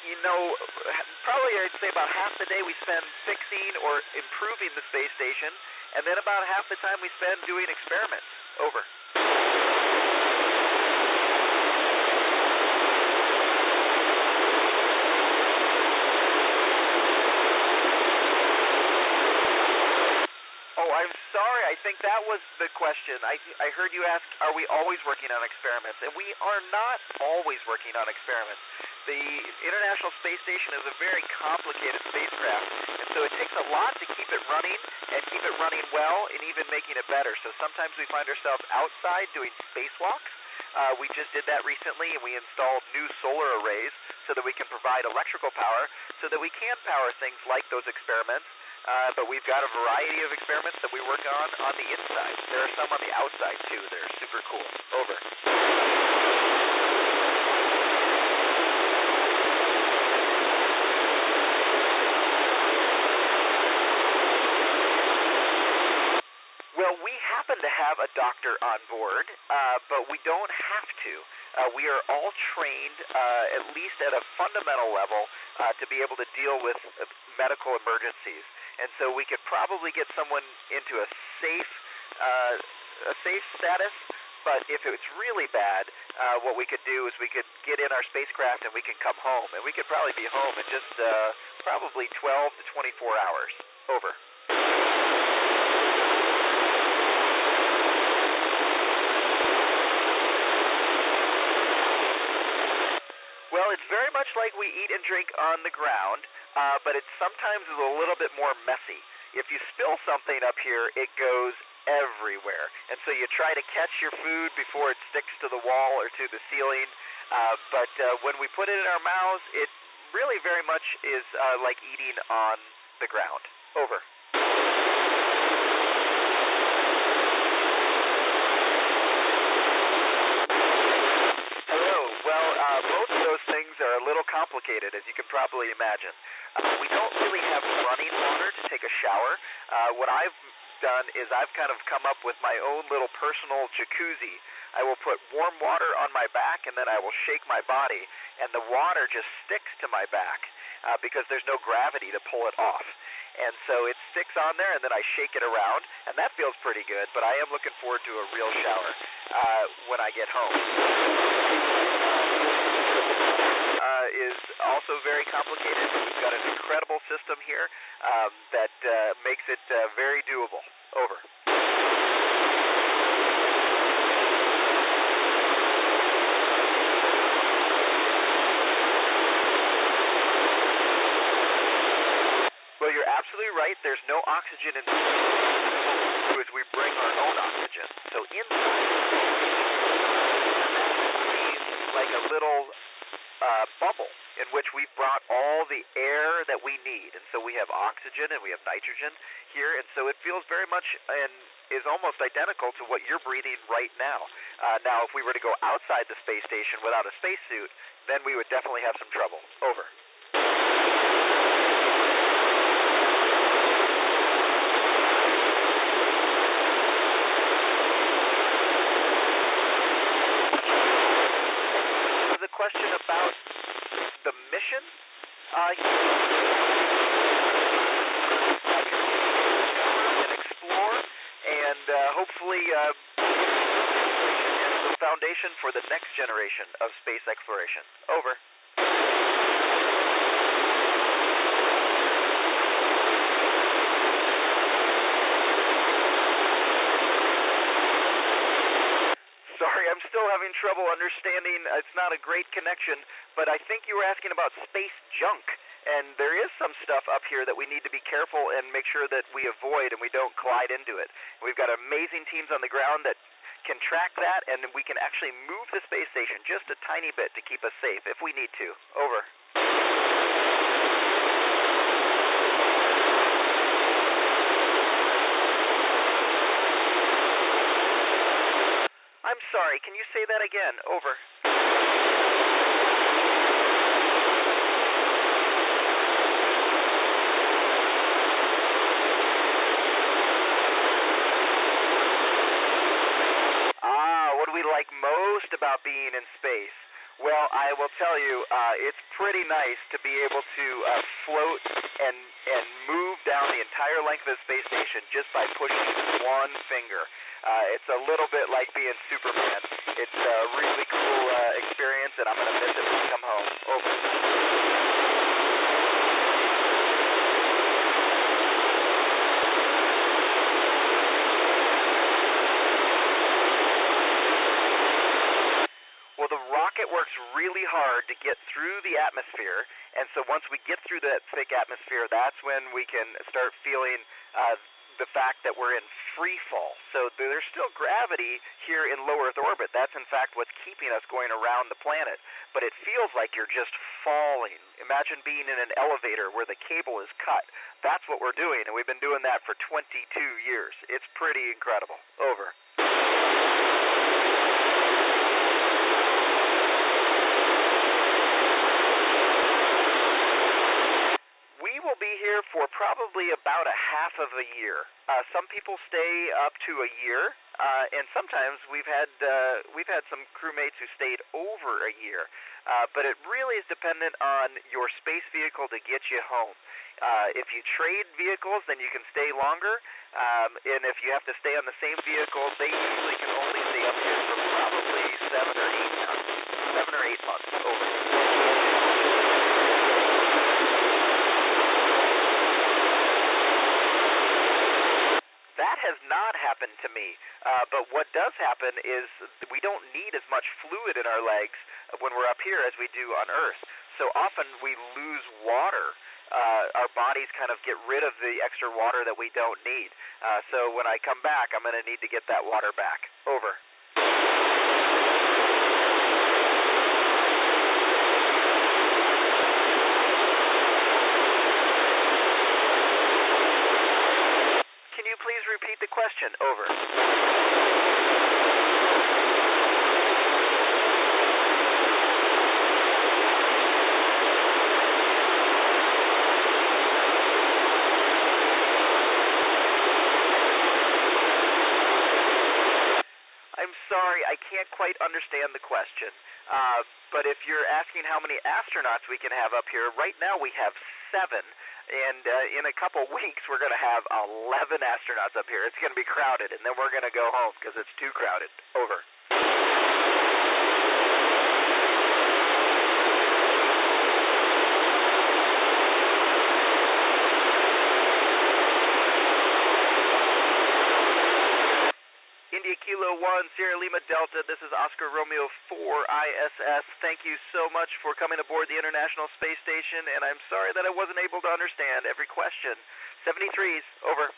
You know, probably I'd say about half the day we spend fixing or improving the space station, and then about half the time we spend doing experiments. Over. Oh, I'm sorry. I think that was the question. I heard you ask, are we always working on experiments? And we are not always working on experiments. The International Space Station is a very complicated spacecraft, and so it takes a lot to keep it running and keep it running well and even making it better. So sometimes we find ourselves outside doing spacewalks. We just did that recently, and we installed new solar arrays so that we can provide electrical power so that we can power things like those experiments. But we've got a variety of experiments that we work on the inside. There are some on the outside, too. They're super cool. Over. Well, we happen to have a doctor on board, but we don't have to. We are all trained, at least at a fundamental level, to be able to deal with medical emergencies. And so we could probably get someone into a safe status. But if it's really bad, what we could do is we could get in our spacecraft and we can come home. And we could probably be home in just probably 12 to 24 hours. Over. Well, it's very much like we eat and drink on the ground, but it sometimes is a little bit more messy. If you spill something up here, it goes everywhere. And so you try to catch your food before it sticks to the wall or to the ceiling. But when we put it in our mouths, it really very much is like eating on the ground. Over. Both of those things are a little complicated, as you can probably imagine. We don't really have running water to take a shower. What I've done is I've kind of come up with my own little personal jacuzzi. I will put warm water on my back, and then I will shake my body, and the water just sticks to my back because there's no gravity to pull it off. And so it sticks on there, and then I shake it around, and that feels pretty good, but I am looking forward to a real shower when I get home. Is also very complicated. We've got an incredible system here that makes it very doable. Over. Well, you're absolutely right. There's no oxygen in space. As we bring our own oxygen. So inside, like a little bubble in which we've brought all the air that we need. And so we have oxygen and we have nitrogen here. And so it feels very much and is almost identical to what you're breathing right now. Now, if we were to go outside the space station without a spacesuit, then we would definitely have some trouble. Over. Question about the mission. And explore, and hopefully the foundation for the next generation of space exploration. Over. Sorry, I'm still having trouble understanding. It's not a great connection, but I think you were asking about space junk, and there is some stuff up here that we need to be careful and make sure that we avoid and we don't collide into it. We've got amazing teams on the ground that can track that, and we can actually move the space station just a tiny bit to keep us safe if we need to. Over. I'm sorry, can you say that again? Over. What do we like most about being in space? Well, Well, I will tell you, it's pretty nice to be able to float and move down the entire length of the space station just by pushing one finger. It's a little bit like being Superman. It's a really cool experience, and I'm going to miss it when I come home. Over. Well, the rocket works really hard to get through the atmosphere, and so once we get through that thick atmosphere, that's when we can start feeling the fact that we're in free fall. So there's still gravity here in low Earth orbit. That's in fact what's keeping us going around the planet. But it feels like you're just falling. Imagine being in an elevator where the cable is cut. That's what we're doing, and we've been doing that for 22 years. It's pretty incredible. Over. Will be here for probably about a half of a year. Some people stay up to a year, and sometimes we've had some crewmates who stayed over a year. But it really is dependent on your space vehicle to get you home. If you trade vehicles, then you can stay longer. And if you have to stay on the same vehicle, they usually can only stay up here for probably 7 or 8 months. 7 or 8 months. Over. That has not happened to me, but what does happen is we don't need as much fluid in our legs when we're up here as we do on Earth. So often we lose water. Our bodies kind of get rid of the extra water that we don't need. So when I come back, I'm going to need to get that water back. Over. Please repeat the question. Over. I'm sorry, I can't quite understand the question. But if you're asking how many astronauts we can have up here, right now we have 7. And in a couple weeks, we're going to have 11 astronauts up here. It's going to be crowded, and then we're going to go home because it's too crowded. Over. India Kilo 1, Sierra Lima Delta, this is Oscar Romeo 4 ISS. Thank you so much for coming aboard the International Space Station, and I'm sorry that I wasn't able to understand every question. 73s, over.